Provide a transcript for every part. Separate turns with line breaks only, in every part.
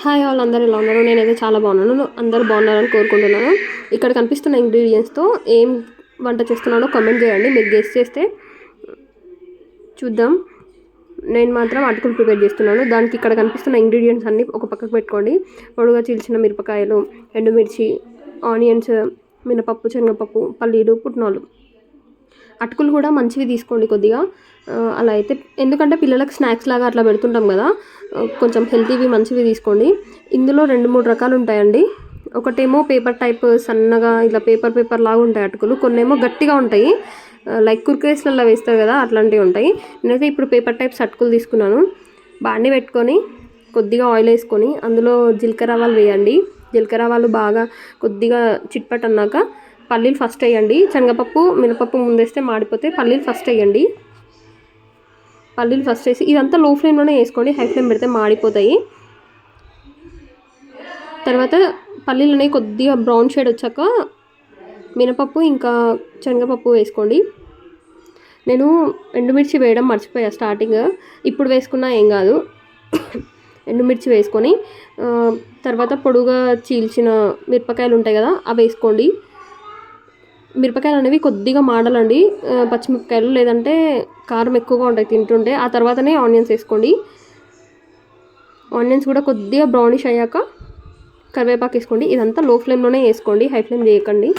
Hi all, అందరూ ఎలా ఉన్నారు? నేనైతే చాలా బాగున్నాను. అందరూ బాగున్నారని కోరుకుంటున్నాను. ఇక్కడ కనిపిస్తున్న ఇంగ్రీడియంట్స్తో ఏం వంట చేస్తున్నానో కామెంట్ చేయండి. మీరు గెస్ చేస్తే చూద్దాం. నేను మాత్రం అటుకులు ప్రిపేర్ చేస్తున్నాను. దానికి ఇక్కడ కనిపిస్తున్న ఇంగ్రీడియంట్స్ అన్నీ ఒక పక్కకు పెట్టుకోండి. పొడుగా చీల్చిన మిరపకాయలు, ఎండుమిర్చి, ఆనియన్స్, మినపప్పు, శనగపప్పు, పల్లీలు, పుట్నాలు. అటుకులు కూడా మంచివి తీసుకోండి కొద్దిగా. అలా అయితే ఎందుకంటే పిల్లలకు స్నాక్స్ లాగా అట్లా పెడుతుంటాం కదా, కొంచెం హెల్తీవి మంచివి తీసుకోండి. ఇందులో 2-3 రకాలు ఉంటాయండి. ఒకటేమో పేపర్ టైప్ సన్నగా ఇలా పేపర్ లాగా ఉంటాయి అటుకులు, కొన్నేమో గట్టిగా ఉంటాయి, లైక్ కుర్కురేస్లలో వేస్తారు కదా అట్లాంటివి ఉంటాయి. నేనైతే ఇప్పుడు పేపర్ టైప్స్ అటుకులు తీసుకున్నాను. బాండి పెట్టుకొని కొద్దిగా ఆయిల్ వేసుకొని అందులో జీలకర్ర ఆవాలు వేయండి. జీలకర్ర ఆవాలు బాగా కొద్దిగా చిట్పట్ అన్నాక పల్లీలు ఫస్ట్ వేయండి. శనగపప్పు, మినపప్పు ముందేస్తే మాడిపోతే పల్లీలు ఫస్ట్ వేయండి. పల్లీలు ఫస్ట్ వేసి ఇదంతా లో ఫ్లేమ్లోనే వేసుకోండి, హై ఫ్లేమ్ పెడితే మాడిపోతాయి. తర్వాత పల్లీలు అనేవి కొద్దిగా బ్రౌన్ షేడ్ వచ్చాక మినపప్పు ఇంకా శనగపప్పు వేసుకోండి. నేను ఎండుమిర్చి వేయడం మర్చిపోయా స్టార్టింగ్, ఇప్పుడు వేసుకున్నా ఏం కాదు. ఎండుమిర్చి వేసుకొని తర్వాత పొడుగా చీల్చిన మిరపకాయలు ఉంటాయి కదా అవి వేసుకోండి. మిరపకాయలు అనేవి కొద్దిగా మాడాలండి, పచ్చిమిరపకాయలు, లేదంటే కారం ఎక్కువగా ఉంటాయి తింటుంటే. ఆ తర్వాతనే ఆనియన్స్ వేసుకోండి. ఆనియన్స్ కూడా కొద్దిగా బ్రౌనిష్ అయ్యాక కరివేపాకు వేసుకోండి. ఇదంతా లో ఫ్లేమ్లోనే వేసుకోండి, హై ఫ్లేమ్ చేయకండి.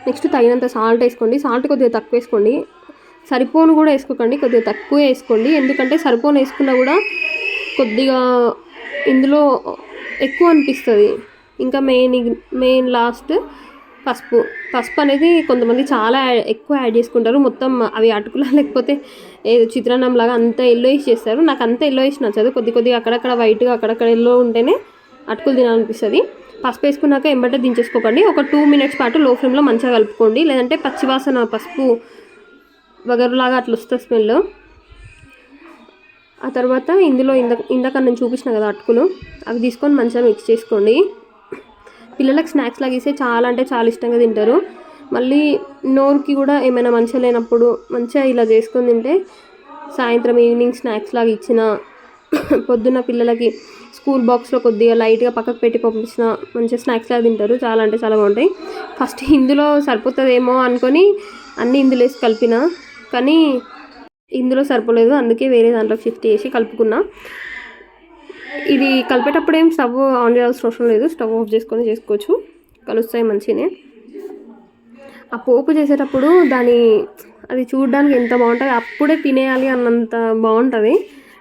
నెక్స్ట్ తగినంత సాల్ట్ వేసుకోండి. సాల్ట్ కొద్దిగా తక్కువ వేసుకోండి, సరిపోను కూడా వేసుకోకండి, కొద్దిగా తక్కువ వేసుకోండి. ఎందుకంటే సరిపోను వేసుకున్నా కూడా కొద్దిగా ఇందులో ఎక్కువ అనిపిస్తుంది. ఇంకా మెయిన్ లాస్ట్ పసుపు అనేది కొంతమంది చాలా ఎక్కువ యాడ్ చేసుకుంటారు. మొత్తం అవి అటుకులా లేకపోతే ఏదో చిత్రాన్నం లాగా అంత ఎల్లోయిష్ చేస్తారు. నాకు అంత ఎల్లోయిష్ నచ్చదు. కొద్దిగా అక్కడక్కడ వైట్గా అక్కడక్కడ ఎల్లో ఉంటేనే అటుకులు తినాలనిపిస్తుంది. పసుపు వేసుకున్నాక ఎంబటే దించేసుకోకండి. ఒక 2 minutes పాటు లో ఫ్లేమ్లో మంచిగా కలుపుకోండి, లేదంటే పచ్చివాసన పసుపు వగరులాగా అట్లా వస్తుంది స్మెల్. ఆ తర్వాత ఇందులో ఇందాక నేను చూపించిన కదా అటుకులు, అవి తీసుకొని మంచిగా మిక్స్ చేసుకోండి. పిల్లలకు స్నాక్స్ లాగా ఇస్తే చాలా అంటే చాలా ఇష్టంగా తింటారు. మళ్ళీ నోరుకి కూడా ఏమైనా మంచిగా లేనప్పుడు మంచిగా ఇలా చేసుకొని తింటే సాయంత్రం ఈవినింగ్ స్నాక్స్ లాగా ఇచ్చిన, పొద్దున్న పిల్లలకి స్కూల్ బాక్స్లో కొద్దిగా లైట్గా పక్కకు పెట్టి పంపించిన మంచిగా స్నాక్స్ లాగా తింటారు. చాలా అంటే చాలా బాగుంటాయి. ఫస్ట్ ఇందులో సరిపోతుందేమో అనుకొని అన్నీ ఇందులో వేసి కలిపిన, కానీ ఇందులో సరిపోలేదు, అందుకే వేరే దాంట్లో షిఫ్ట్ చేసి కలుపుకున్నా. ఇది కలిపేటప్పుడు ఏం స్టవ్ ఆన్ చేయాల్సిన అవసరం లేదు, స్టవ్ ఆఫ్ చేసుకొని చేసుకోవచ్చు, కలుస్తాయి మంచిగానే. ఆ పోపు చేసేటప్పుడు అది చూడడానికి ఎంత బాగుంటుంది, అప్పుడే తినేయాలి అన్నంత బాగుంటుంది.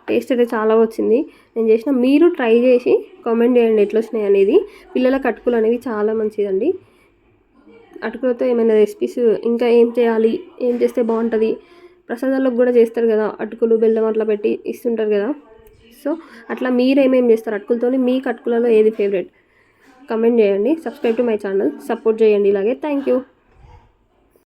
టేస్ట్ అయితే చాలా వచ్చింది నేను చేసిన. మీరు ట్రై చేసి కామెంట్ చేయండి ఎట్లా వచ్చినాయి అనేది. పిల్లలకు అటుకులు అనేవి చాలా మంచిదండి. అటుకులతో ఏమైనా రెసిపీస్ ఇంకా ఏం చేయాలి, ఏం చేస్తే బాగుంటుంది, ప్రసాదాలకు కూడా చేస్తారు కదా అటుకులు బెల్లం అట్లా పెట్టి ఇస్తుంటారు కదా. సో అట్లా మీరేమేమి చేస్తారు అటుకులతో, మీకు అటుకులలో ఏది ఫేవరెట్ కమెంట్ చేయండి. Subscribe to my channel, support చేయండి ఇలాగే. Thank you.